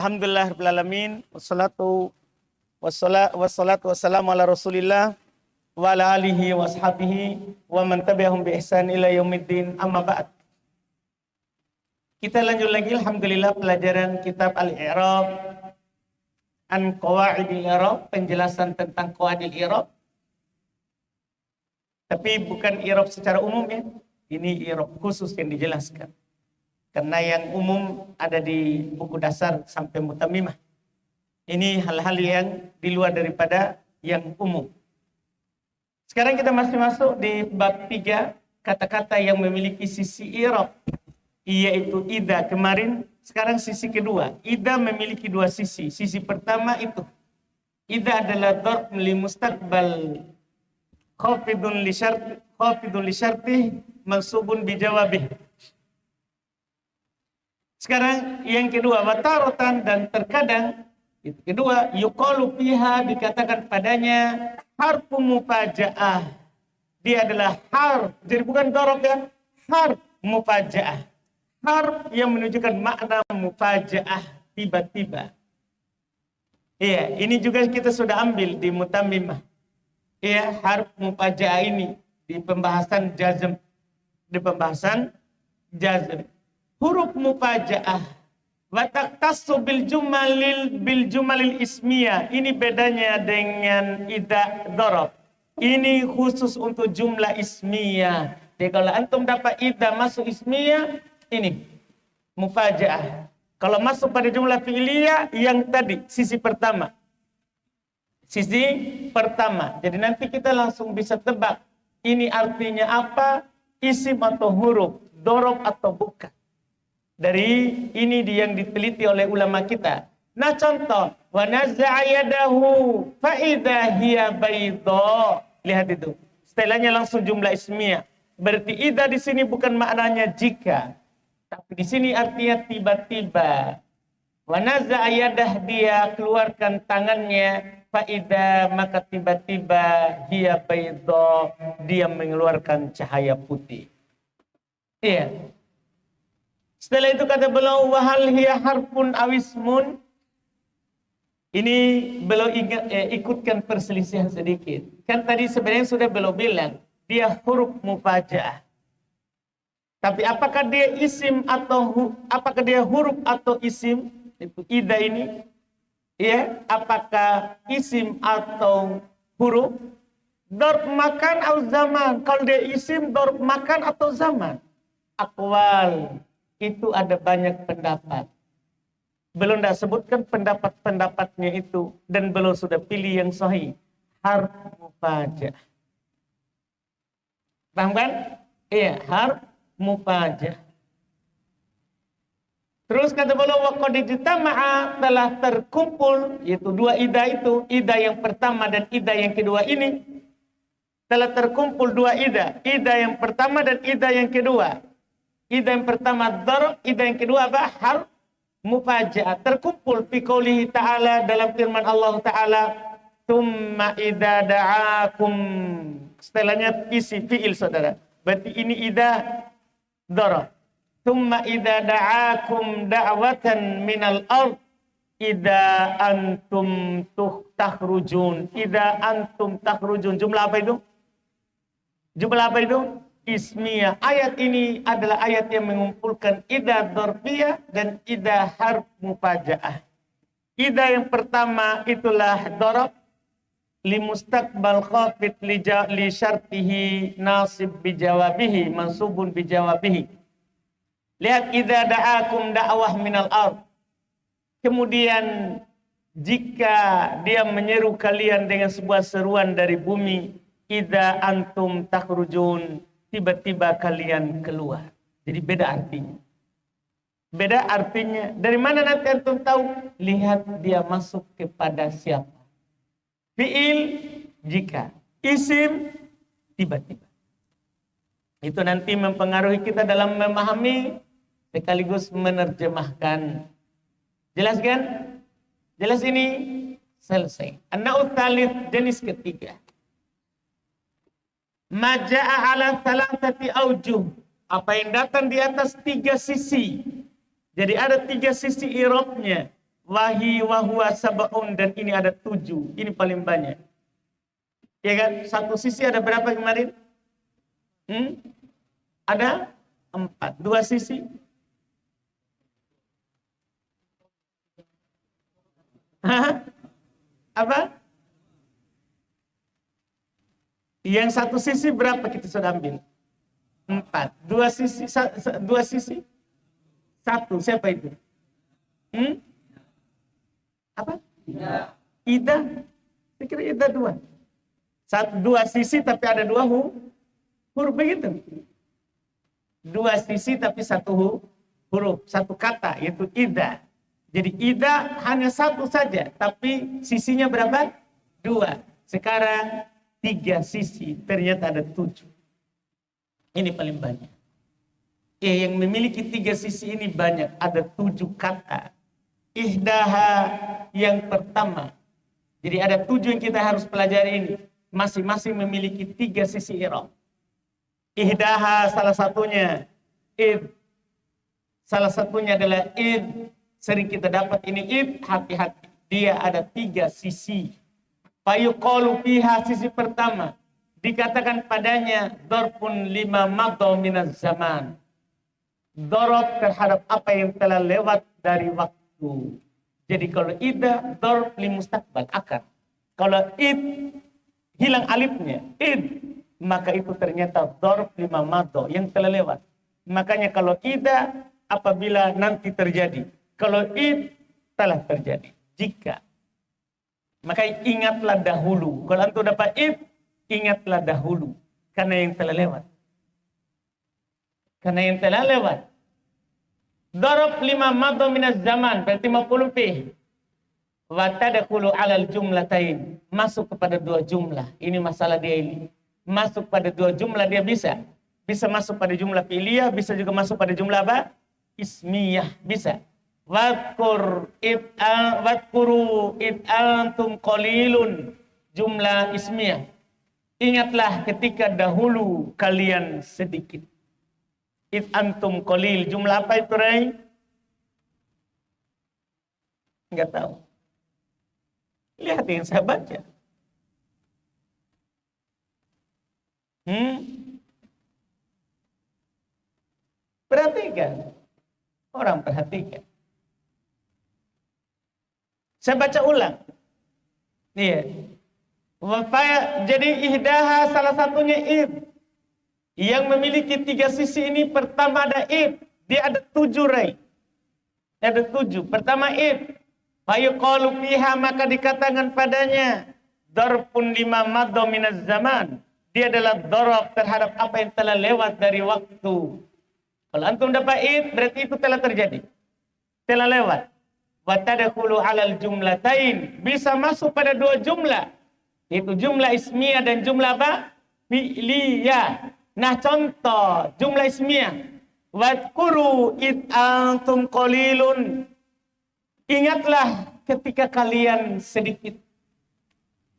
Alhamdulillah rabbil alamin wassalatu wassalamu ala Rasulillah wa ala alihi wa ashabihi wa man tabi'ahum bi ihsan ila yaumiddin, amma ba'd. Kita lanjut lagi alhamdulillah pelajaran kitab Al-I'rab an Qawaidil I'rab, penjelasan tentang qawaidil i'rab. Tapi bukan i'rab secara umum ya. Ini i'rab khusus yang dijelaskan. Karena yang umum ada di buku dasar sampai mutammimah. Ini hal-hal yang di luar daripada yang umum. Sekarang kita masih masuk di bab 3, kata-kata yang memiliki sisi i'rab, yaitu idza kemarin. Sekarang sisi kedua. Idza memiliki dua sisi. Sisi pertama itu idza adalah dharb li mustaqbal khafidun li syartih mansubun bi jawabih. Sekarang yang kedua, wataratan, dan terkadang itu kedua, yuqalu fiha, dikatakan padanya harfu mufaja'ah. Dia adalah harf, jadi bukan dharab ya, harf mufaja'ah. Harf yang menunjukkan makna mufaja'ah, tiba-tiba. Iya, ini juga kita sudah ambil di mutammimah. Iya, harf mufaja'ah ini di pembahasan jazm, huruf mufaja'ah wa taqtassu bil jumalil ismiyah. Ini bedanya dengan idza dharab. Ini khusus untuk jumlah ismiyah. Jadi kalau antum dapat idza masuk ismiyah, ini mufaja'ah. Kalau masuk pada jumlah fi'liyah, yang tadi sisi pertama. Jadi nanti kita langsung bisa tebak ini artinya apa, isim atau huruf, dharab atau bukan. Dari ini yang diteliti oleh ulama kita. Nah contoh, wa naza'a yadahu fa idza hiya bayda. Lihat itu. Setelahnya langsung jumlah ismiyah. Berarti idza di sini bukan maknanya jika, tapi di sini artinya tiba-tiba. Wa naza'a yadah, dia keluarkan tangannya, fa idza, maka tiba-tiba hiya bayda, dia mengeluarkan cahaya putih. Iya. Setelah itu kata beliau, wahal hiya harfun awismun. Ini beliau ikutkan perselisihan sedikit. Kan tadi sebenarnya sudah beliau bilang dia huruf mufaja'ah. Tapi apakah dia isim atau apakah dia huruf atau isim? Itu idza ini. Ya, apakah isim atau huruf? Dharb makan atau zaman. Kalau dia isim, dharb makan atau zaman. Aqwal. Itu ada banyak pendapat. Belum tidak sebutkan pendapat-pendapatnya itu. Dan belum sudah pilih yang sahih. Harf mufaja'ah. Paham kan? Iya, harf mufaja'ah. Terus kata beliau, waqad ijtama'a, telah terkumpul, yaitu dua idza itu. Idza yang pertama dan idza yang kedua ini. Telah terkumpul dua idza. Idza yang pertama dan idza yang kedua. Idza yang pertama dharab, idza yang kedua apa? Harf mufaja'ah. Terkumpul fi qoulihi ta'ala, dalam firman Allah Ta'ala, tsumma idza da'akum. Setelahnya isi fi'il saudara. Berarti ini idza dharab. Tsumma idza da'akum da'watan minal ard idza antum takhrujun. Idza antum takhrujun. Jumlah apa itu? Jumlah apa itu? Ismiyah. Ayat ini adalah ayat yang mengumpulkan idza dzarfiyah dan idza harf mufaja'ah. Idza yang pertama itulah dharab li mustaqbal khafid li syartihi nasib bi jawabihi mansubun bi jawabihi. Lihat, idza da'akum da'wah minal ard. Kemudian jika dia menyeru kalian dengan sebuah seruan dari bumi, idza antum takhrujun, tiba-tiba kalian keluar. Jadi beda artinya. Beda artinya. Dari mana nanti antum tahu? Lihat dia masuk kepada siapa. Fi'il jika. Isim tiba-tiba. Itu nanti mempengaruhi kita dalam memahami sekaligus menerjemahkan. Jelas kan? Jelas ini? Selesai. An-na'u tsalits, jenis ketiga. Maja'a ala thalathati aujuh. Apa yang datang di atas tiga sisi. Jadi ada tiga sisi i'rabnya. Wahi wahwa sab'un, dan ini ada 7. Ini paling banyak. Ya kan? Satu sisi ada berapa kemarin? Ada 4. 2 sisi. Hah? Apa? Yang satu sisi berapa kita sudah ambil? 4. 2 sisi, 2 sisi. 1. Siapa itu? Apa? Ida. Saya kira Ida 2. 2 sisi tapi ada 2 huruf begitu. 2 sisi tapi 1 huruf, 1 kata, yaitu Ida. Jadi Ida hanya 1 saja, tapi sisinya berapa? 2. Sekarang 3 sisi, ternyata ada 7. Ini paling banyak. Yang memiliki 3 sisi ini banyak, ada 7 kata. Ihdaha yang pertama. Jadi ada 7 yang kita harus pelajari ini. Masing-masing memiliki 3 sisi i'rab. Ihdaha salah satunya id. Salah satunya adalah id. Sering kita dapat ini id, hati-hati. Dia ada 3 sisi. Fayuqalu fiha, sisi pertama. Dikatakan padanya darpun lima madha minaz zaman. Darab terhadap apa yang telah lewat dari waktu. Jadi kalau ida, darb li mustaqbal, akan. Kalau id, hilang alifnya, id, maka itu ternyata darb lima madha yang telah lewat. Makanya kalau ida, apabila nanti terjadi. Kalau id, telah terjadi. Jika. Maka ingatlah dahulu. Kalau antum dapat id, ingatlah dahulu. Karena yang telah lewat. Karena yang telah lewat. Darab lima madha minaz zaman. Berarti maf'ulun bih. Wa tadkhulu 'alal jumlatain. Masuk kepada 2 jumlah. Ini masalah dia ini. Masuk pada 2 jumlah dia bisa. Bisa masuk pada jumlah fi'liyah, bisa juga masuk pada jumlah apa? Ismiyah, bisa. Wadkuru id antum qalilun, jumlah ismiyah. Ingatlah ketika dahulu kalian sedikit. Id antum qalil, jumlah apa itu, Ray? Enggak tahu. Lihat yang saya baca. Perhatikan. Orang perhatikan. Saya baca ulang. Iya. Jadi ihdaha salah satunya id. Yang memiliki 3 sisi ini pertama ada id. Dia ada 7, Ray. Ada 7. Pertama id. Fayuqalu fiha, maka dikatakan padanya darpun lima madha minaz zaman. Dia adalah darab terhadap apa yang telah lewat dari waktu. Kalau antum dapat id, berarti itu telah terjadi. Telah lewat. Wa tadkhulu 'alal jumlatain, bisa masuk pada 2 jumlah. Itu jumlah ismiyah dan jumlah apa? Fi'liyah. Nah, contoh jumlah ismiyah. Wadkuru id antum qalilun. Ingatlah ketika kalian sedikit.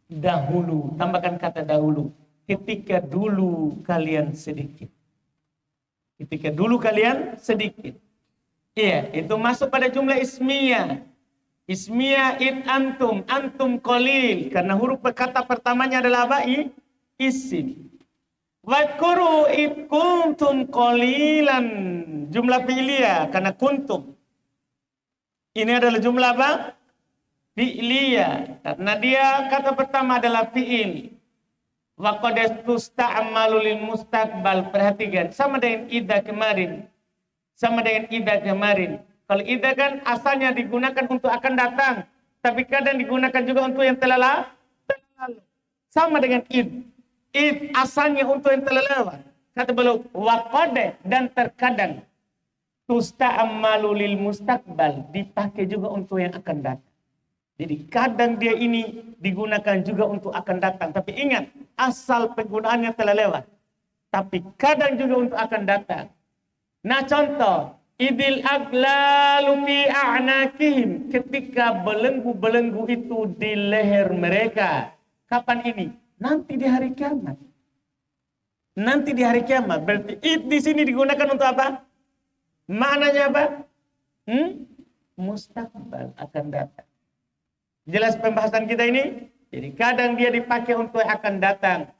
Dahulu, tambahkan kata dahulu. Ketika dulu kalian sedikit. Ketika dulu kalian sedikit. Iya, itu masuk pada jumlah ismiyah. Ismiyah id antum, antum qalil. Karena huruf kata pertamanya adalah apa? Isim. Wadkuru id kuntum qalilan. Jumlah fi'liyah, karena kuntum. Ini adalah jumlah apa? Fi'liyah. Karena dia kata pertama adalah fi'il. Wa qad tusta'malu lil mustaqbal. Perhatikan, sama dengan idza kemarin. Sama dengan ida kemarin. Kalau ida kan asalnya digunakan untuk akan datang. Tapi kadang digunakan juga untuk yang telah lalu. Sama dengan id. Id asalnya untuk yang telah lewat. Kata beliau, waqad, dan terkadang tusta'malu lil mustaqbal, dipakai juga untuk yang akan datang. Jadi kadang dia ini digunakan juga untuk akan datang. Tapi ingat, asal penggunaannya telah lewat. Tapi kadang juga untuk akan datang. Nah, contoh, idil aglalu fi a'naqihim, ketika belenggu-belenggu itu di leher mereka. Kapan ini? Nanti di hari kiamat. Nanti di hari kiamat. Berarti id di sini digunakan untuk apa? Maknanya apa? mustakbal, akan datang. Jelas pembahasan kita ini? Jadi kadang dia dipakai untuk akan datang.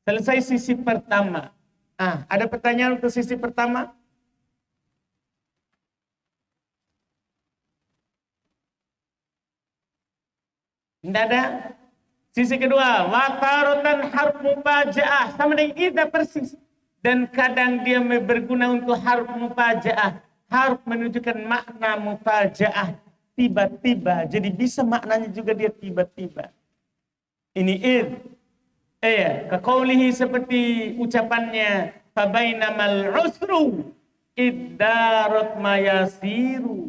Selesai sisi pertama. Ada pertanyaan untuk sisi pertama? Tidak ada? Sisi kedua, watarotan harf mufajaah, sama dengan idza persis. Dan kadang dia berguna untuk harf mufajaah. Harf menunjukkan makna mufajaah, tiba-tiba. Jadi bisa maknanya juga dia tiba-tiba. Ini id. Kaqaulihi seperti ucapannya, fabainamal usru iddarat mayasiru.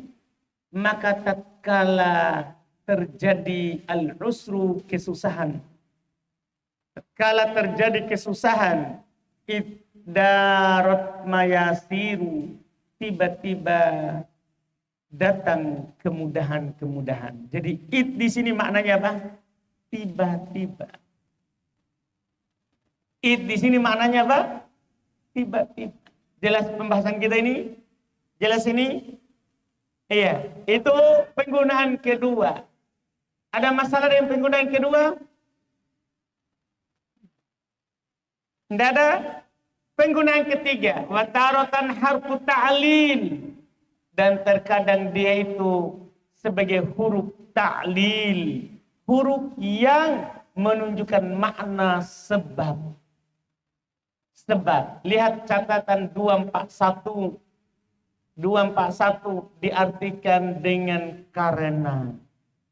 Maka tatkala terjadi al-usru, kesusahan. Tatkala terjadi kesusahan, iddarat mayasiru, tiba-tiba datang kemudahan-kemudahan. Jadi id di sini maknanya apa? Tiba-tiba. Id di sini maknanya apa? Tiba-tiba. Jelas pembahasan kita ini? Jelas ini? Iya, itu penggunaan kedua. Ada masalah dengan penggunaan kedua? Tidak ada. Penggunaan ketiga, wataratan harfu ta'lil. Dan terkadang dia itu sebagai huruf ta'lil. Huruf yang menunjukkan makna sebab. Sebab. Lihat catatan 241. 241 diartikan dengan karena.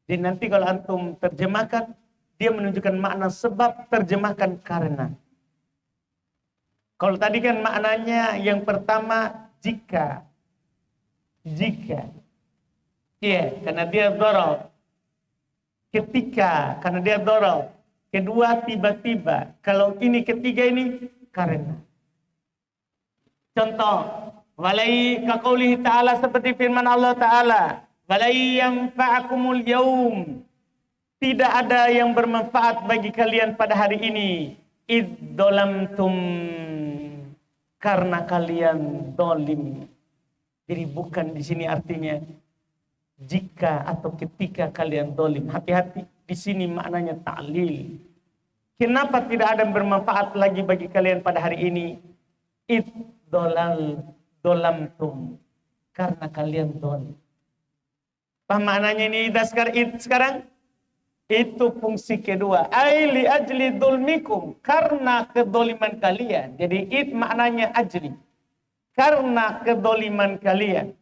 Jadi nanti kalau antum terjemahkan, dia menunjukkan makna sebab, terjemahkan karena. Kalau tadi kan maknanya yang pertama jika. Jika. Iya, karena dia dorong. Ketika, karena dia dorong. Kedua, tiba-tiba. Kalau ini ketiga ini, karena. Contoh, walai kaqaulihi ta'ala, seperti firman Allah Ta'ala, walai yanfa'akumul yaum, tidak ada yang bermanfaat bagi kalian pada hari ini, iddolamtum, karena kalian dolim. Jadi bukan di sini artinya jika atau ketika kalian dolim. Hati-hati, di sini maknanya ta'lil. Kenapa tidak ada yang bermanfaat lagi bagi kalian pada hari ini? Dolamtum, karena kalian dolim. Paham maknanya ini sekarang? Itu fungsi kedua. Li ajli dulmikum, karena kedoliman kalian. Jadi maknanya ajli. Karena kedoliman kalian.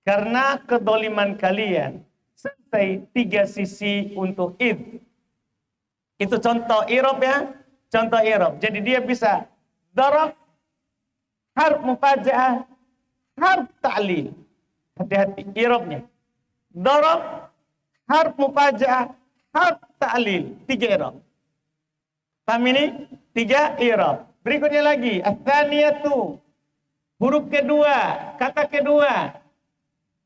Karena kedoliman kalian. Selesai 3 sisi untuk id. Itu contoh irob ya. Contoh irob. Jadi dia bisa darab, harf mufajaah, harf ta'lil. Hati-hati irobnya. Darab, harf mufajaah, harf ta'lil. 3 irob. Paham ini? 3 irob. Berikutnya lagi. Ats-tsaniyatu. Huruf kedua, kata kedua.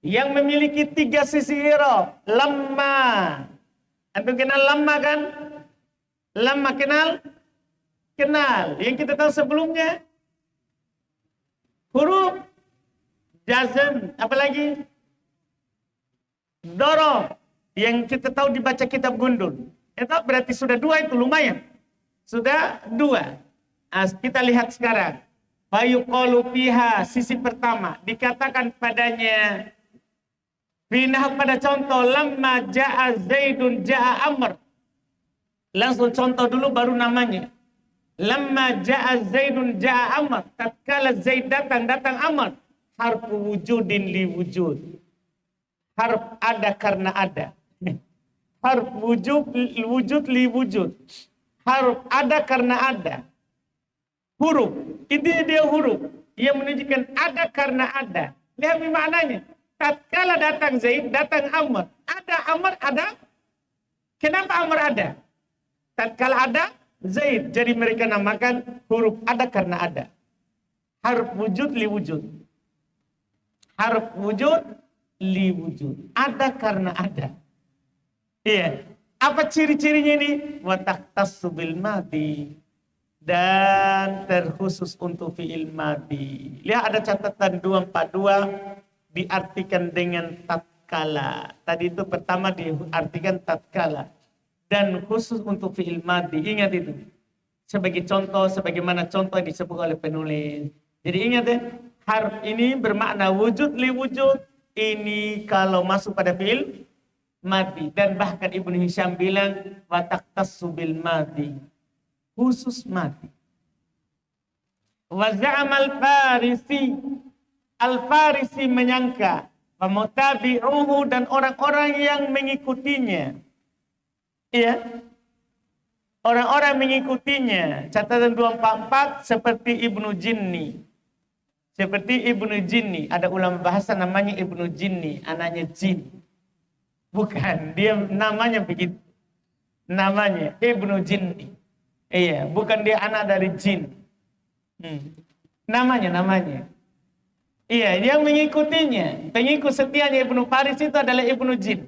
Yang memiliki 3 sisi irob. Lamma. Antum kenal lamma kan? Lamma kenal? Kenal. Yang kita tahu sebelumnya. Huruf jazm, apalagi dorob, yang kita tahu dibaca kitab gundul. Itu berarti sudah 2, itu lumayan. Sudah 2. Kita lihat sekarang. Fayuqalu fiha, sisi pertama dikatakan padanya, pindah pada contoh, lamma ja'a Zaidun ja'a Amr. Langsung contoh dulu baru namanya. Lamma ja'a Zaidun ja'a Amr. Tatkala Zaid datang Amr. Harfu wujudin li wujud. Harf ada karena ada. Harf wujud li wujud. Harf ada karena ada. Huruf. Ini dia huruf yang menunjukkan ada karena ada. Lihat maknanya. Tatkala datang Zaid, datang Amr. Ada Amr, ada. Kenapa Amr ada? Tatkala ada Zaid. Jadi mereka namakan huruf ada karena ada. Harf wujud li wujud. Harf wujud li wujud. Ada karena ada. Iya. Apa ciri-cirinya ini? Wa takhtassu bil madi. Dan terkhusus untuk fi'il madi. Lihat ada catatan 242 diartikan dengan tatkala. Tadi itu pertama diartikan tatkala. Dan khusus untuk fi'il madhi. Ingat itu. Sebagai contoh, sebagaimana contoh yang disebut oleh penulis. Jadi ingat ya, harf ini bermakna wujud li wujud. Ini kalau masuk pada fi'il madhi. Dan bahkan Ibnu Hisham bilang, wataktassu bil madhi. Khusus madhi. Wa za'amal Farisi. Al-Farisi menyangka. Pemutabi'uhu dan orang-orang yang mengikutinya. Iya. Orang-orang mengikutinya. Catatan 244 seperti Ibnu Jinni. Seperti Ibnu Jinni. Ada ulama bahasa namanya Ibnu Jinni. Anaknya jin. Bukan. Dia namanya begitu. Namanya Ibnu Jinni. Iya. Bukan dia anak dari jin. Namanya. Iya. Dia mengikutinya. Pengikut setianya Ibnu Faris itu adalah Ibnu Jin.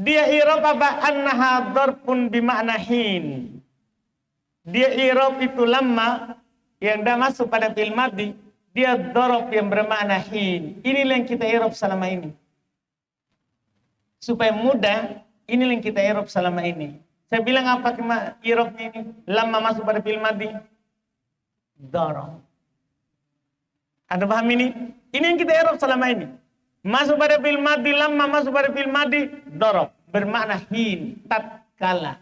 Dia i'rab apa? Annaha dzarfun bimakna hin. Dia i'rab itu lamma yang dah masuk pada fi'il madhi, dia dzarf yang bermakna hin. Inilah yang kita i'rab selama ini. Supaya mudah, inilah yang kita i'rab selama ini. Saya bilang apa i'rabnya ini? Lamma masuk pada fi'il madhi, dzarf. Anda paham ini? Ini yang kita i'rab selama ini. Masuk pada fi'il madhi, lamma masuk pada fi'il madhi, dzarf, bermakna hin, tatkala.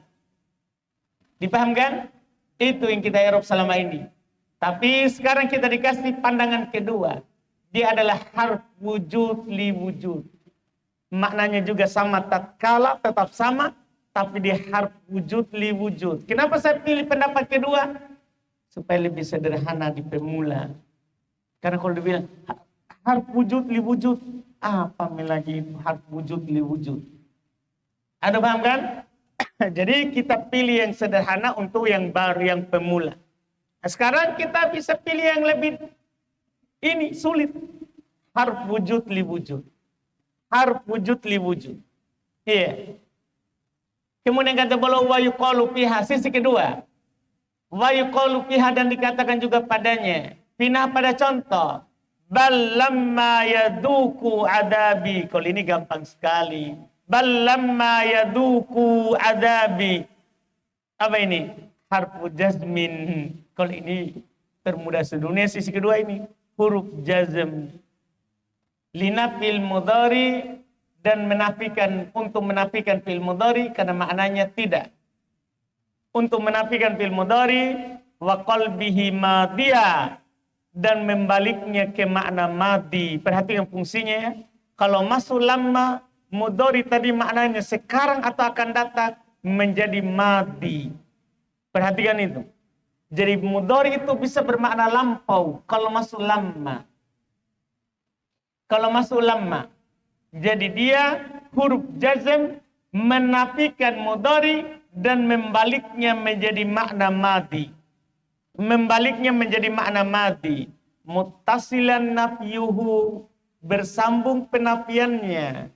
Dipahamkan? Itu yang kita i'rab selama ini. Tapi sekarang kita dikasih pandangan kedua. Dia adalah harf wujud li wujud. Maknanya juga sama tatkala, tetap sama, tapi dia harf wujud li wujud. Kenapa saya pilih pendapat kedua? Supaya lebih sederhana di pemula. Karena kalau dibilang harf wujud li wujud, apa lagi itu harf wujud li wujud? Ada paham kan? Jadi kita pilih yang sederhana untuk yang baru, yang pemula. Nah, sekarang kita bisa pilih yang lebih ini sulit. Harf wujud li wujud. Harf wujud li wujud. Iya. Kemudian kata beliau wa yuqalu fiha, sisi kedua. Wa yuqalu fiha, dan dikatakan juga padanya. Pindah pada contoh. Bal lamma yaduku adabi. Kalau ini gampang sekali. Bal lamma yaduku adabi. Apa ini? Harfu jazmin. Kalau ini termudah sedunia. Sisi kedua ini huruf jazm. Linafil mudhari, dan menafikan, untuk menafikan fil mudhari karena maknanya tidak. Untuk menafikan fil mudhari wa qalbihi madhiya, dan membaliknya ke makna madi. Perhatikan fungsinya ya. Kalau masuk lamma, mudhari tadi maknanya sekarang atau akan datang, menjadi madi. Perhatikan itu. Jadi mudhari itu bisa bermakna lampau kalau masuk lamma. Kalau masuk lamma. Jadi dia huruf jazm menafikan mudhari dan membaliknya menjadi makna madi. Membaliknya menjadi makna madi. Muttasilan nafyuhu, bersambung penafiannya.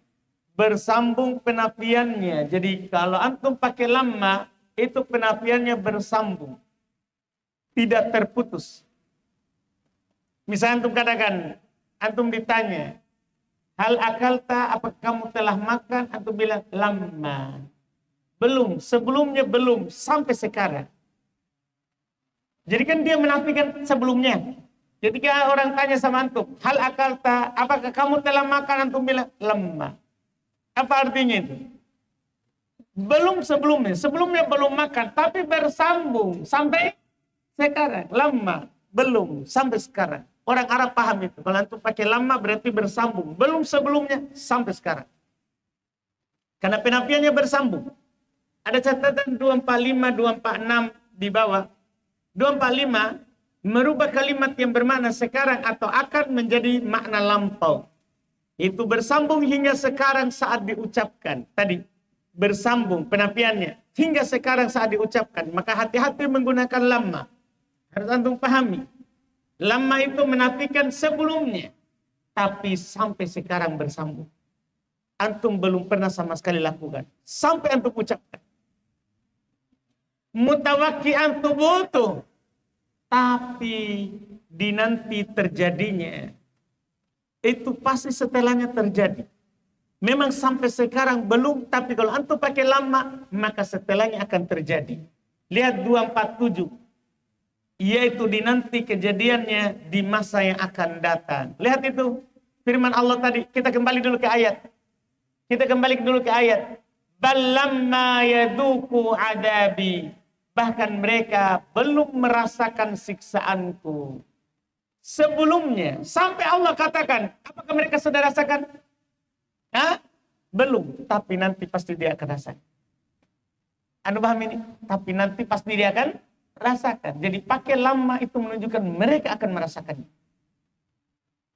Bersambung penafiannya. Jadi kalau antum pakai lamma, itu penafiannya bersambung. Tidak terputus. Misalnya antum katakan, antum ditanya, hal akalta, apakah kamu telah makan? Antum bilang, lamma. Belum, sebelumnya belum, sampai sekarang. Jadi kan dia menafikan sebelumnya. Ketika orang tanya sama antum, hal akalta, apakah kamu telah makan? Antum bilang, lamma. Apa artinya itu? Belum sebelumnya. Sebelumnya belum makan, tapi bersambung sampai sekarang. Lamma, belum, sampai sekarang. Orang Arab paham itu. Kalau antum pakai lamma berarti bersambung. Belum sebelumnya, sampai sekarang. Karena penafiannya bersambung. Ada catatan 245, 246 di bawah. 245 merubah kalimat yang bermakna sekarang atau akan menjadi makna lampau. Itu bersambung hingga sekarang saat diucapkan. Tadi bersambung penafiannya hingga sekarang saat diucapkan. Maka hati-hati menggunakan lamma. Harus antum pahami. Lamma itu menafikan sebelumnya. Tapi sampai sekarang bersambung. Antum belum pernah sama sekali lakukan. Sampai antum ucapkan. Mutawakki'an tubutuh. Tapi di nanti terjadinya. Itu pasti setelahnya terjadi. Memang sampai sekarang belum, tapi kalau antum pakai lama, maka setelahnya akan terjadi. Lihat 247. Yaitu dinanti kejadiannya di masa yang akan datang. Lihat itu firman Allah tadi. Kita kembali dulu ke ayat. Balamma yaduku adabi. Bahkan mereka belum merasakan siksaanku. Sebelumnya, sampai Allah katakan, apakah mereka sudah rasakan? Belum, tapi nanti pasti dia akan rasakan. Anda paham ini? Tapi nanti pasti dia akan rasakan. Jadi pakai lama itu menunjukkan mereka akan merasakannya.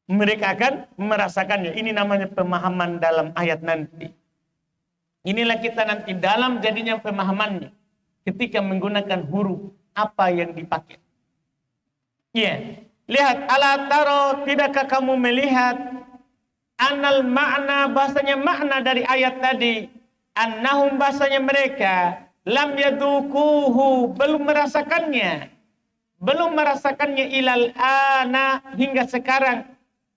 Mereka akan merasakannya. Ini namanya pemahaman dalam ayat nanti. Inilah kita nanti dalam jadinya pemahamannya. Ketika menggunakan huruf apa yang dipakai. Iya. Lihat, ala taro, tidakkah kamu melihat anal makna, bahasanya makna dari ayat tadi, annahum, bahasanya mereka lam yadukuhu, belum merasakannya ilal ana, hingga sekarang,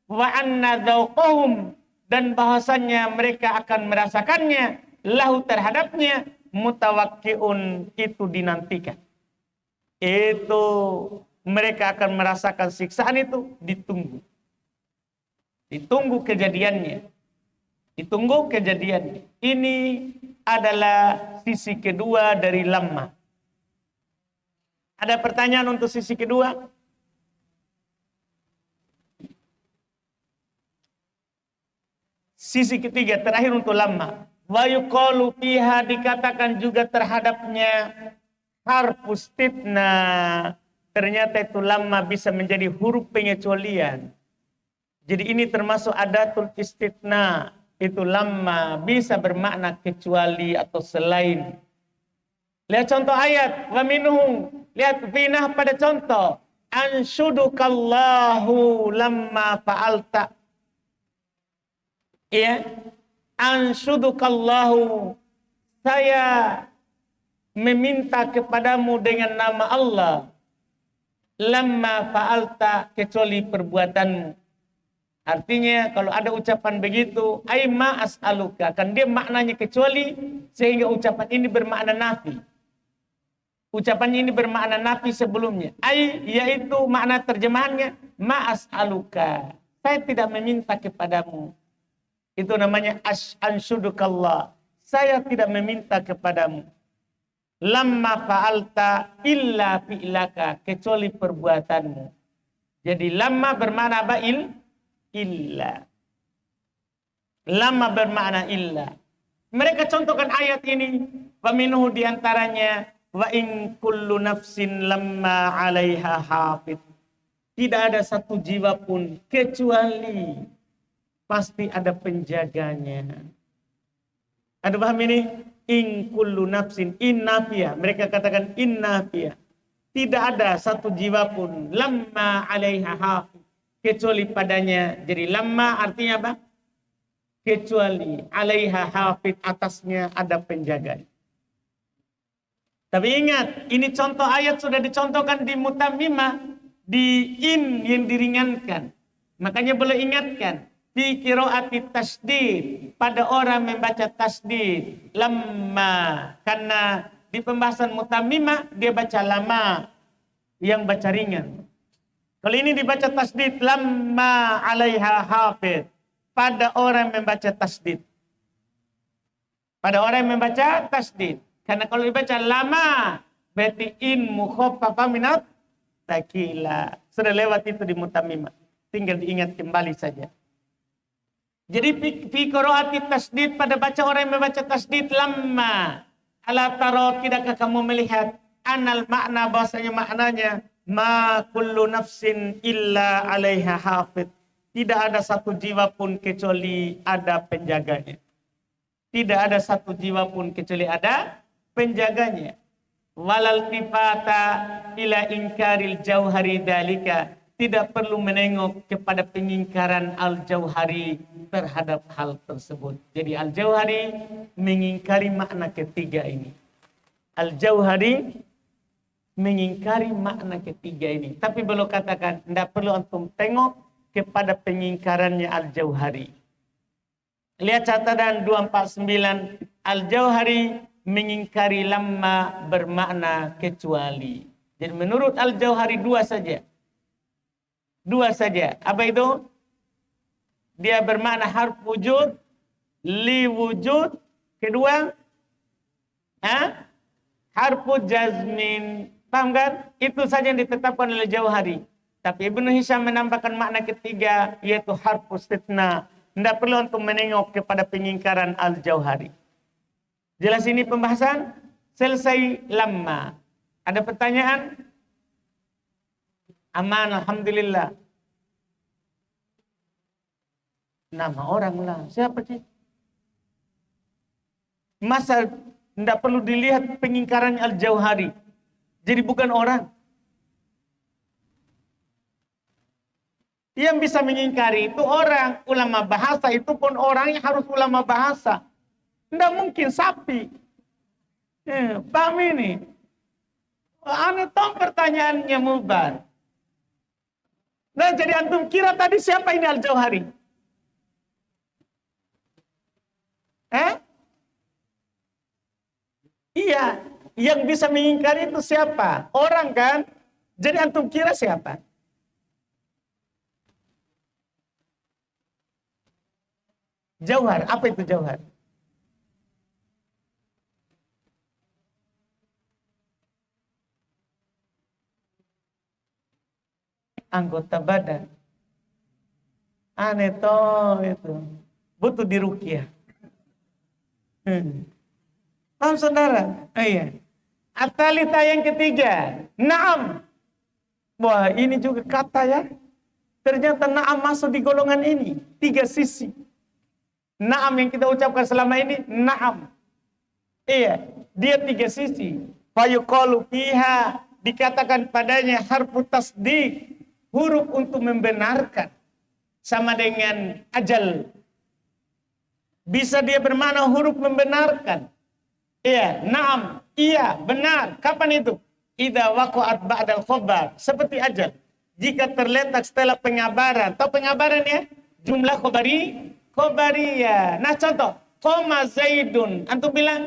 wa anna dzauqahum, dan bahasanya mereka akan merasakannya lahu, terhadapnya, mutawakkiun, itu dinantikan. Itu mereka akan merasakan siksaan itu, ditunggu kejadiannya. Ini adalah sisi kedua dari lamma. Ada pertanyaan untuk sisi kedua? Sisi ketiga, terakhir untuk lamma. Wa yuqalu fiha, dikatakan juga terhadapnya harfus istithna. Ternyata itu lamma bisa menjadi huruf pengecualian. Jadi ini termasuk adatul istithna. Itu lamma bisa bermakna kecuali atau selain. Lihat contoh ayat. Wa minhu. Lihat finah pada contoh. Anshudukallahu lamma fa'alta. Iya. Anshudukallahu. Saya meminta kepadamu dengan nama Allah. Lamma fa'alta, kecuali perbuatanmu. Artinya kalau ada ucapan begitu, ai ma as'aluka, kan dia maknanya kecuali, sehingga ucapan ini bermakna nafi. Ucapannya ini bermakna nafi sebelumnya. Ai, yaitu makna terjemahannya ma as'aluka, saya tidak meminta kepadamu. Itu namanya anshudukallah, saya tidak meminta kepadamu. Lamma fa'alta illa fi'laka, kecuali perbuatanmu. Jadi lamma bermakna apa? Illa. Lamma bermakna illa. Mereka contohkan ayat ini. Wa minhu diantaranya. Wa in kullu nafsin lamma 'alaiha hafid. Tidak ada satu jiwa pun kecuali pasti ada penjaganya. Ada paham ini? In kullu nafsin, in nafiyah. Mereka katakan in nafiyah. Tidak ada satu jiwa pun lamma 'alaiha hafid, kecuali padanya. Jadi lamma artinya apa? Kecuali, 'alaiha hafid, atasnya ada penjaga. Tapi ingat, ini contoh ayat sudah dicontohkan di mutammimah, di in yang diringankan. Makanya boleh ingatkan, fi qiraati tasdid, pada orang membaca tasdid lamma, karena di pembahasan mutammimah dia baca lama yang baca ringan. Kalau ini dibaca tasdid lamma 'alaiha hafid, pada orang membaca tasdid. Pada orang yang membaca tasdid. Karena kalau dibaca lama berarti in mukhaffafa minat takila. Sudah lewat itu di mutammimah. Tinggal diingat kembali saja. Jadi fi qiraati tasdid, pada baca orang yang membaca tasdid lamma. Ala tara, tidakkah kamu melihat anal makna, bahasanya maknanya ma kullu nafsin illa 'alaiha hafid. Tidak ada satu jiwa pun kecuali ada penjaganya. Tidak ada satu jiwa pun kecuali ada penjaganya. Walal tifata ila ingkaril jauhari dalika. Tidak perlu menengok kepada pengingkaran al-jauhari terhadap hal tersebut. Jadi al-jauhari mengingkari makna ketiga ini. Al-jauhari mengingkari makna ketiga ini. Tapi belum katakan, tidak perlu antum tengok kepada pengingkarannya al-jauhari. Lihat catatan 249. Al-Jauhari mengingkari lamma bermakna kecuali. Jadi menurut Al-Jauhari dua saja. Dua saja. Apa itu? Dia bermakna harf wujud, li wujud. Kedua, harfu jazmin. Paham kan? Itu saja yang ditetapkan oleh Jauhari. Tapi Ibnu Hisham menambahkan makna ketiga, yaitu harfu istitsna. Tidak perlu untuk menengok kepada pengingkaran Al-Jauhari. Jelas ini pembahasan? Selesai lamma. Ada pertanyaan? Aman, alhamdulillah. Nama orang lah. Siapa sih? Masa tidak perlu dilihat pengingkaran Al-Jauhari. Jadi bukan orang. Yang bisa mengingkari itu orang. Ulama bahasa itu pun orang yang harus ulama bahasa. Tidak mungkin sapi. Paham ini? Aneh toh pertanyaannya mubar. Nah jadi antum kira tadi siapa ini Al-Jauhari? Iya, yang bisa mengingkari itu siapa? Orang kan? Jadi antum kira siapa? Jauhar, apa itu jauhar? Anggota badan. Aneh toh itu. Butuh diruqyah. Paham saudara? Iya. Atalita yang ketiga. Naam. Wah ini juga kata ya. Ternyata naam masuk di golongan ini. Tiga sisi. Naam yang kita ucapkan selama ini. Naam. Iya. Dia tiga sisi. Fayuqalu fiha. Dikatakan padanya harfu tasdiq. Huruf untuk membenarkan. Sama dengan ajal. Bisa dia bermakna huruf membenarkan. Iya, naam, iya, benar. Kapan itu? Idza waqa'at ba'dal khabar. Seperti ajal. Jika terletak setelah pengabaran. Tahu pengabaran ya? Jumlah khobariyah. Nah contoh. Qoma Zaidun. Antum bilang?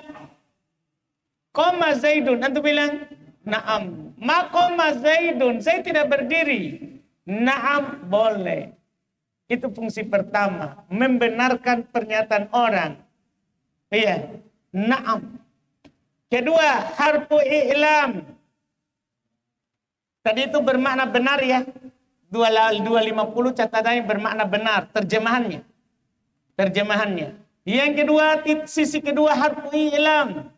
Qoma Zaidun. Antum bilang? Naam. Ma qoma Zaidun. Zaid tidak berdiri. Naam, boleh. Itu fungsi pertama. Membenarkan pernyataan orang. Iya. Naam. Kedua, harfu i'lam. Tadi itu bermakna benar ya. 250 catatannya bermakna benar. Terjemahannya. Yang kedua, sisi kedua harfu i'lam.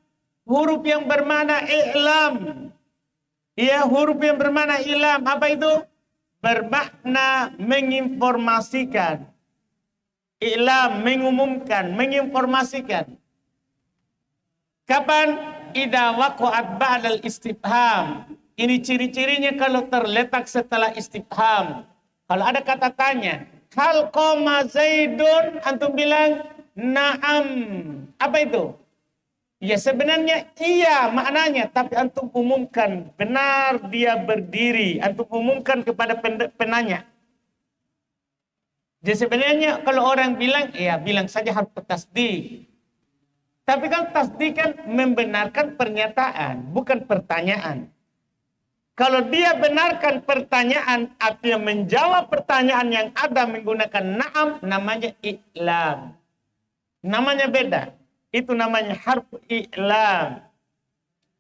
Huruf yang bermakna i'lam. Ya, huruf yang bermakna i'lam. Apa itu? Bermakna menginformasikan. I'lam, mengumumkan, menginformasikan. Kapan? Idza waqa'at ba'dal istifham. Ini ciri-cirinya kalau terletak setelah istifham. Kalau ada kata tanya, hal qoma Zaidun, antum bilang na'am. Apa itu? Ya sebenarnya iya maknanya, tapi antum umumkan benar dia berdiri. Antum umumkan kepada penanya. Jadi sebenarnya kalau orang bilang, ya bilang saja harus tasdih. Tapi kan tasdik kan membenarkan pernyataan, bukan pertanyaan. Kalau dia benarkan pertanyaan, artinya menjawab pertanyaan yang ada menggunakan na'am, namanya i'lam. Namanya beda. Itu namanya harf i'lam.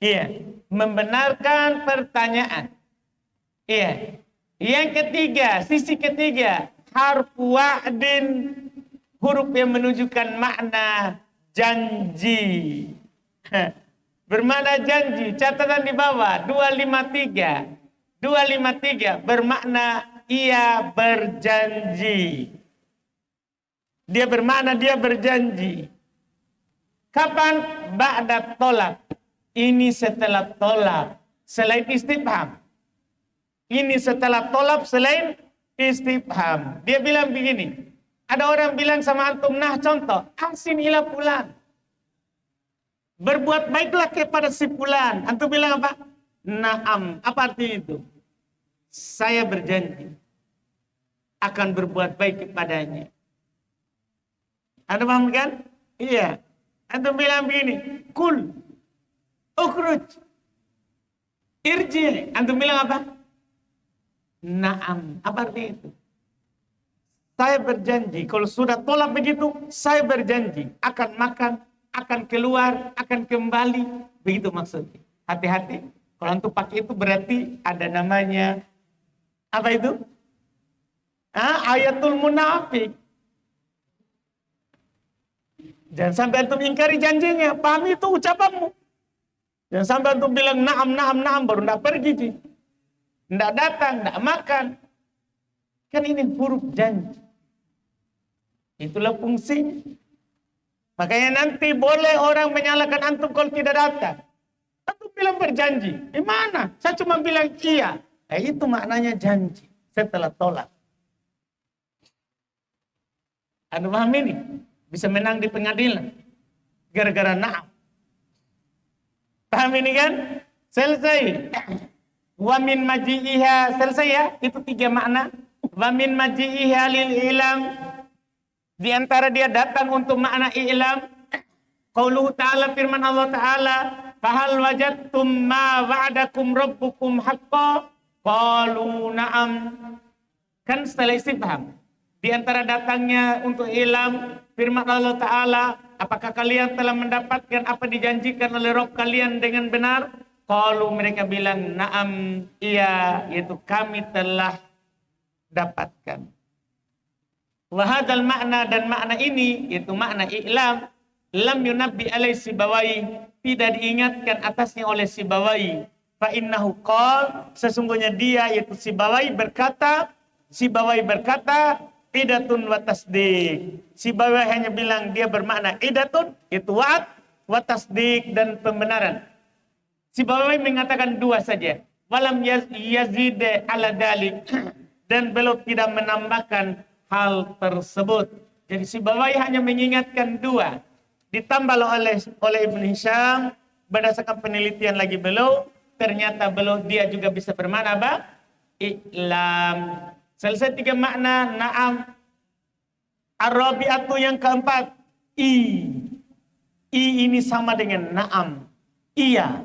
Iya, membenarkan pertanyaan. Iya. Yang ketiga, sisi ketiga, harf wa'din, huruf yang menunjukkan makna janji. Bermakna janji. Catatan di bawah 253. 253 bermakna ia berjanji. Dia bermakna dia berjanji. Kapan? Ba'da tolak. Ini setelah tolak. Selain istifham. Ini setelah tolak selain istifham. Dia bilang begini. Ada orang bilang sama antum, nah contoh, ahsin ila fulan. Berbuat baiklah kepada si fulan. Antum bilang apa? Naam. Apa arti itu? Saya berjanji akan berbuat baik kepadanya. Anda paham kan? Iya. Antum bilang begini, kul, ukhruj, irji. Antum bilang apa? Naam. Apa artinya itu? Saya berjanji, kalau sudah tolak begitu, saya berjanji akan makan, akan keluar, akan kembali. Begitu maksudnya. Hati-hati. Kalau antum pakai itu berarti ada namanya, apa itu? Ayatul munafik. Jangan sampai antum ingkari janjinya. Pahami itu ucapanmu. Jangan sampai antum bilang naam, naam, naam, baru tidak pergi. Tidak datang, tidak makan. Kan ini huruf janji. Itulah fungsinya. Makanya nanti boleh orang menyalahkan antum kalau tidak datang. Antum bilang berjanji. Mana? Saya cuma bilang iya. Itu maknanya janji. Saya telah tolak. Anda paham ini? Bisa menang di pengadilan. Gara-gara naam. Paham ini kan? Selesai. Wa min maji'iha. Selesai ya? Itu 3 makna. Wa min maji'iha lil ilam. Di antara dia datang untuk makna i'lam. Qauluhu ta'ala, firman Allah Ta'ala. Fahal wajadtum ma wa'adakum rabbukum haqqa. Qalu na'am. Kan setelah istifham. Di antara datangnya untuk ilam, firman Allah Ta'ala, apakah kalian telah mendapatkan apa dijanjikan oleh Rabb kalian dengan benar? Qalu, mereka bilang, na'am, iya, yaitu kami telah dapatkan. Wahadal makna, dan makna ini, yaitu makna i'lam, lam yunabbi alaih Sibawai, tidak diingatkan atasnya oleh Sibawai. Fa innahu qal, sesungguhnya dia, yaitu Sibawai berkata, idatun wa tasdik. Sibawai hanya bilang dia bermakna idatun, itu wa'ad, wa tasdik, dan pembenaran. Sibawai mengatakan 2 saja. Walam yazid ala dalik, dan beliau tidak menambahkan hal tersebut. Jadi Sibawai hanya mengingatkan 2. Ditambah oleh Ibn Hisham, berdasarkan penelitian lagi beliau, ternyata beliau dia juga bisa bermakna apa? I'lam. Selesai 3 makna, na'am. Ar-rabi'atu yang keempat, I ini sama dengan na'am. Iya.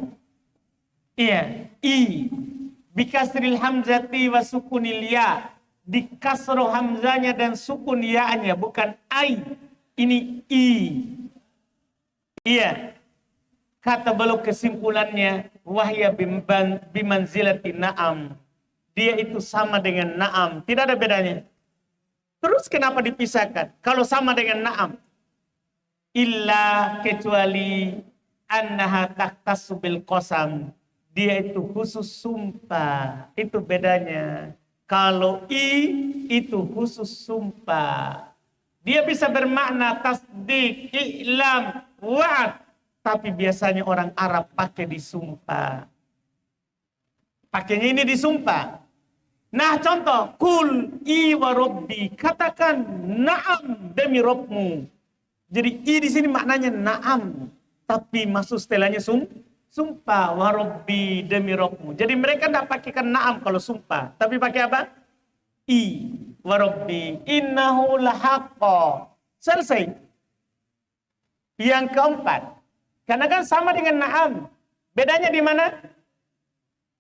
I. Bikasril hamzati wa sukunil ya. Di kasroh hamzanya dan sukun ya-nya, bukan ai. Ini I. Iya. Kata beliau kesimpulannya, wahya bimanzilati na'am. Dia itu sama dengan na'am. Tidak ada bedanya. Terus kenapa dipisahkan? Kalau sama dengan na'am. Illa kecuali annaha taktasu bil qasam. Dia itu khusus sumpah. Itu bedanya. Kalau itu khusus sumpah. Dia bisa bermakna tasdik, i'lam, wa'ad. Tapi biasanya orang Arab pakai disumpah. Pakainya ini disumpah. Nah contoh, kul wa rabbi, katakan na'am demi Rabbmu. Jadi di sini maknanya na'am, tapi masuk setelahnya sumpah, wa rabbi demi Rabbmu. Jadi mereka tidak pakaikan na'am kalau sumpah, tapi pakai apa? Wa rabbi innahu lahaqqa. Selesai. Yang keempat, karena kan sama dengan na'am. Bedanya di mana?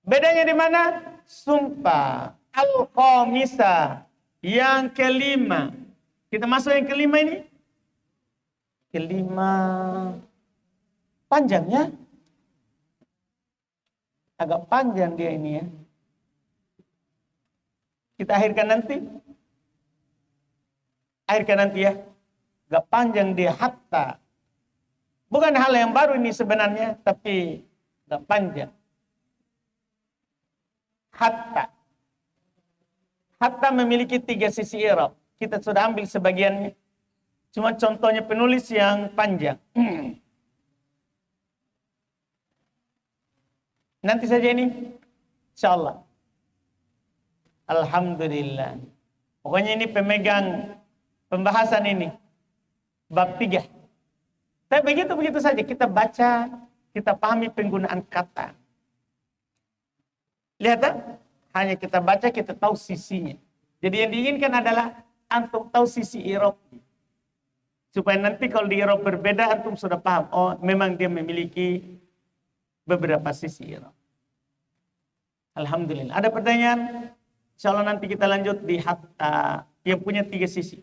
Bedanya di mana? Sumpah. Al-khamisah. Yang kelima. Kita masuk yang kelima ini. Kelima. Panjangnya. Agak panjang dia ini ya. Kita akhirkan nanti. Akhirkan nanti ya. Agak panjang dia hatta. Bukan hal yang baru ini sebenarnya. Tapi agak panjang. Hatta. Hatta memiliki 3 sisi i'rab. Kita sudah ambil sebagiannya. Cuma contohnya penulis yang panjang. Nanti saja ini. InsyaAllah. Alhamdulillah. Pokoknya ini pemegang pembahasan ini. Bab 3. Tapi begitu saja. Kita baca. Kita pahami penggunaan kata. Lihat tak? Hanya kita baca, kita tahu sisinya. Jadi yang diinginkan adalah antum tahu sisi i'rab. Supaya nanti kalau di i'rab berbeda, antum sudah paham. Oh, memang dia memiliki beberapa sisi i'rab. Alhamdulillah. Ada pertanyaan? Insya Allah nanti kita lanjut di hatta yang punya 3 sisi.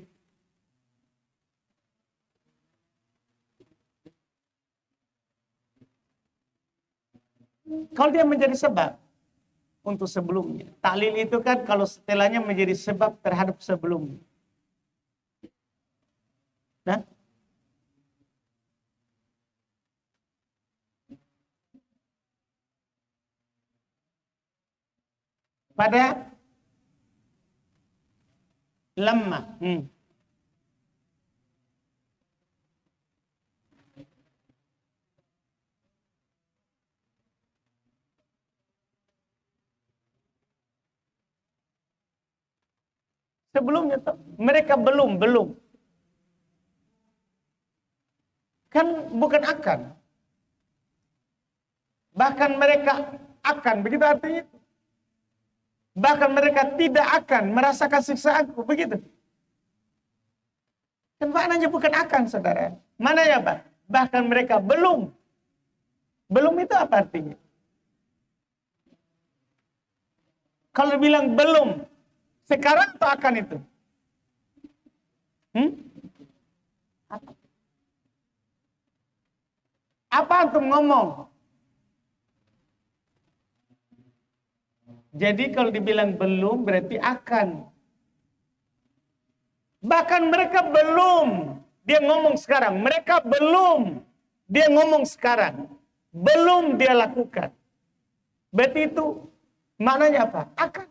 Kalau dia menjadi sebab untuk sebelumnya. Taklil itu kan kalau setelahnya menjadi sebab terhadap sebelumnya. Nah, pada lemah. Sebelumnya mereka belum. Kan bukan akan. Bahkan mereka akan, begitu artinya. Bahkan mereka tidak akan merasakan siksaanku, begitu. Kan maknanya bukan akan, saudara. Mana ya, Pak? Bahkan mereka belum. Belum itu apa artinya? Kalau bilang belum, sekarang atau akan itu? Apa antum ngomong? Jadi kalau dibilang belum berarti akan. Bahkan mereka belum. Dia ngomong sekarang. Mereka belum. Dia ngomong sekarang. Belum dia lakukan. Berarti itu maknanya apa? Akan.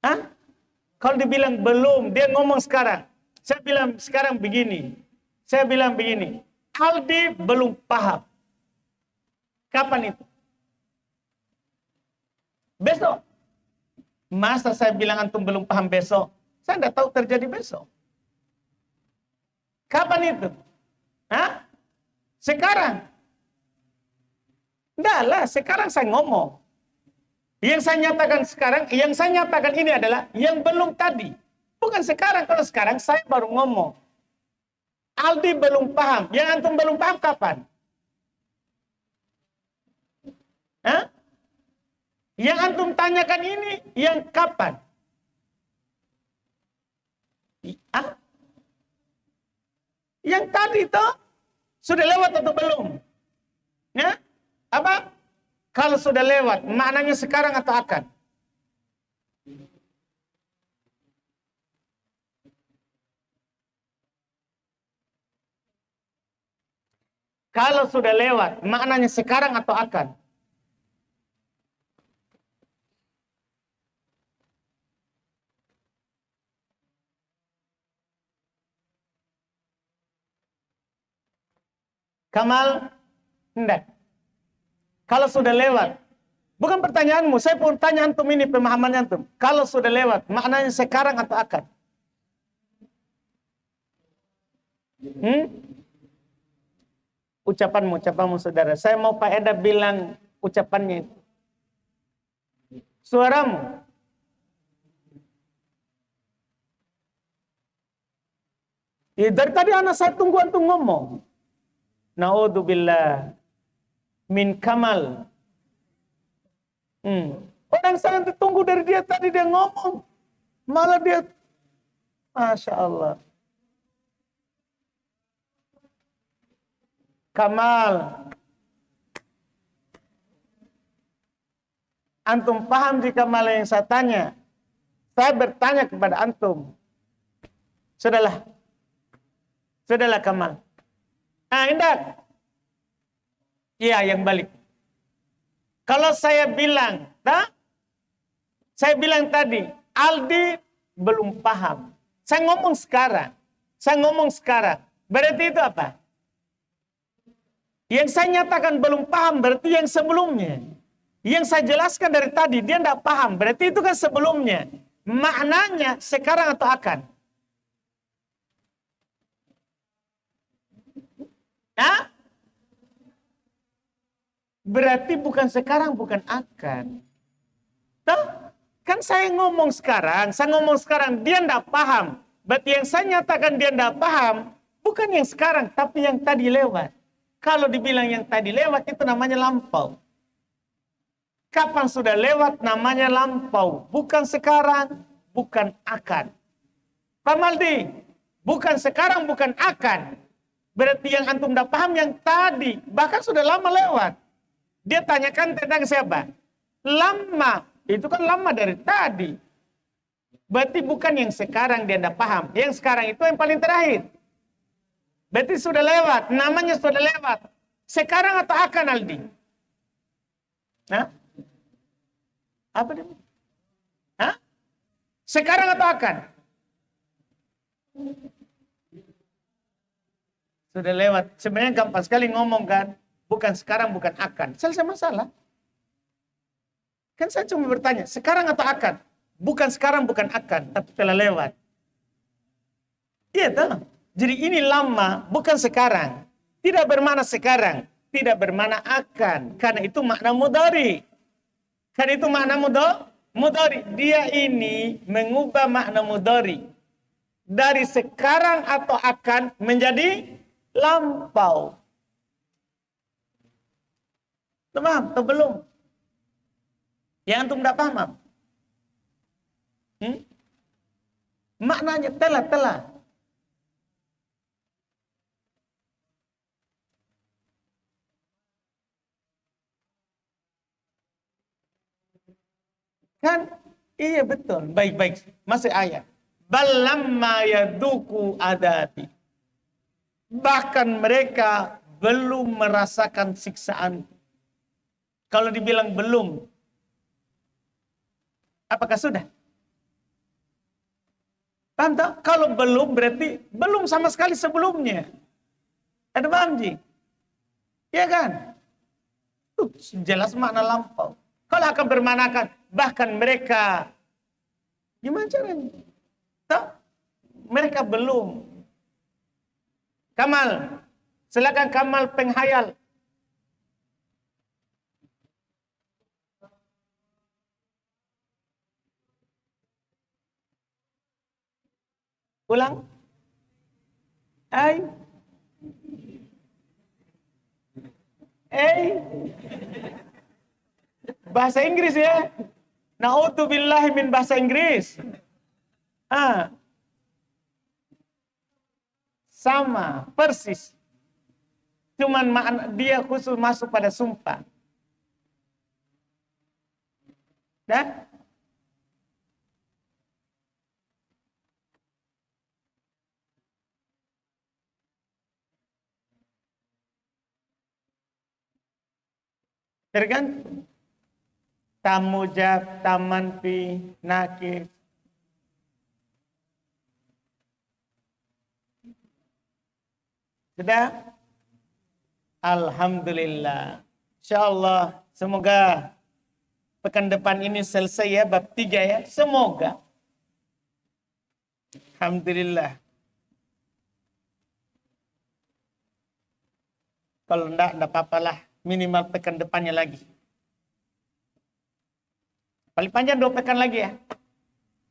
Hah? Kalau dibilang belum, dia ngomong sekarang. Saya bilang sekarang begini. Saya bilang begini. Aldi belum paham. Kapan itu? Besok. Masa saya bilang antum belum paham besok? Saya tidak tahu terjadi besok. Kapan itu? Hah? Sekarang. Enggak lah, sekarang saya ngomong. Yang saya nyatakan sekarang, yang saya nyatakan ini adalah yang belum tadi. Bukan sekarang, kalau sekarang saya baru ngomong. Aldi belum paham. Yang antum belum paham kapan? Hah? Yang antum tanyakan ini yang kapan? Yang tadi itu sudah lewat atau belum? Ya? Apa? Kalau sudah lewat, maknanya sekarang atau akan? Kalau sudah lewat, maknanya sekarang atau akan? Kamal? Enggak. Kalau sudah lewat. Bukan pertanyaanmu, saya pun tanya antum ini pemahamannya antum. Kalau sudah lewat, maknanya sekarang atau akan? Ucapanmu saudara. Saya mau Pak Eda bilang ucapannya itu. Suaramu. Ya, dari tadi anak saya tunggu antum ngomong. Naudzubillah min kamal. Orang saya tunggu dari dia tadi dia ngomong. Malah dia, Masya Allah. Kamal. Antum paham jika malah yang saya tanya? Saya bertanya kepada antum. Sudahlah Kamal. Indah. Iya, yang balik. Kalau saya bilang, saya bilang tadi, Aldi belum paham. Saya ngomong sekarang. Berarti itu apa? Yang saya nyatakan belum paham berarti yang sebelumnya. Yang saya jelaskan dari tadi, dia tidak paham. Berarti itu kan sebelumnya. Maknanya sekarang atau akan? Berarti bukan sekarang, bukan akan. Kan saya ngomong sekarang, dia tidak paham. Berarti yang saya nyatakan dia tidak paham, bukan yang sekarang, tapi yang tadi lewat. Kalau dibilang yang tadi lewat, itu namanya lampau. Kapan sudah lewat, namanya lampau. Bukan sekarang, bukan akan. Pak Maldi, bukan sekarang, bukan akan. Berarti yang antum tidak paham yang tadi, bahkan sudah lama lewat. Dia tanyakan tentang siapa? Lama, itu kan lama dari tadi. Berarti bukan yang sekarang dia tidak paham. Yang sekarang itu yang paling terakhir. Berarti sudah lewat. Namanya sudah lewat. Sekarang atau akan, Aldi? Hah? Apa dia? Hah? Sekarang atau akan? Sudah lewat. Sebenarnya gampang sekali ngomong kan. Bukan sekarang, bukan akan. Selesai masalah. Kan saya cuma bertanya. Sekarang atau akan? Bukan sekarang, bukan akan, tapi telah lewat. Iya toh. Jadi ini lama, bukan sekarang. Tidak bermakna sekarang, tidak bermakna akan. Karena itu makna mudhari. Karena itu makna mudhari. Dia ini mengubah makna mudhari. Dari sekarang atau akan menjadi lampau. Paham atau belum? Yang antum tidak paham. Maknanya telah. Kan? Iya betul. Baik. Masih ayat. Balamma yaduku adabi. Bahkan mereka belum merasakan siksaan. Kalau dibilang belum, apakah sudah? Paham tak? Kalau belum berarti belum sama sekali sebelumnya. Ada paham Ji? Iya kan? Jelas makna lampau. Kalau akan bermanakan bahkan mereka, gimana caranya? Tak? Mereka belum. Kamal, silakan Kamal penghayal. Ulang. Bahasa Inggris ya. Na'udzubillahi min bahasa Inggris. Sama, persis. Cuman dia khusus masuk pada sumpah. Dan tergantung. Tamujab, tamanfi, nakif. Sudah? Alhamdulillah. InsyaAllah. Semoga pekan depan ini selesai ya. Bab 3 ya. Semoga. Alhamdulillah. Kalau enggak apa-apalah. Minimal pekan depannya lagi. Paling panjang 2 pekan lagi ya.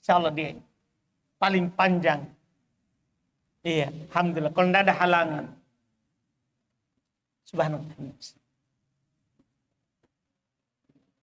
InsyaAllah dia. Paling panjang. Iya. Alhamdulillah. Kalau enggak ada halangan. Subhanallah.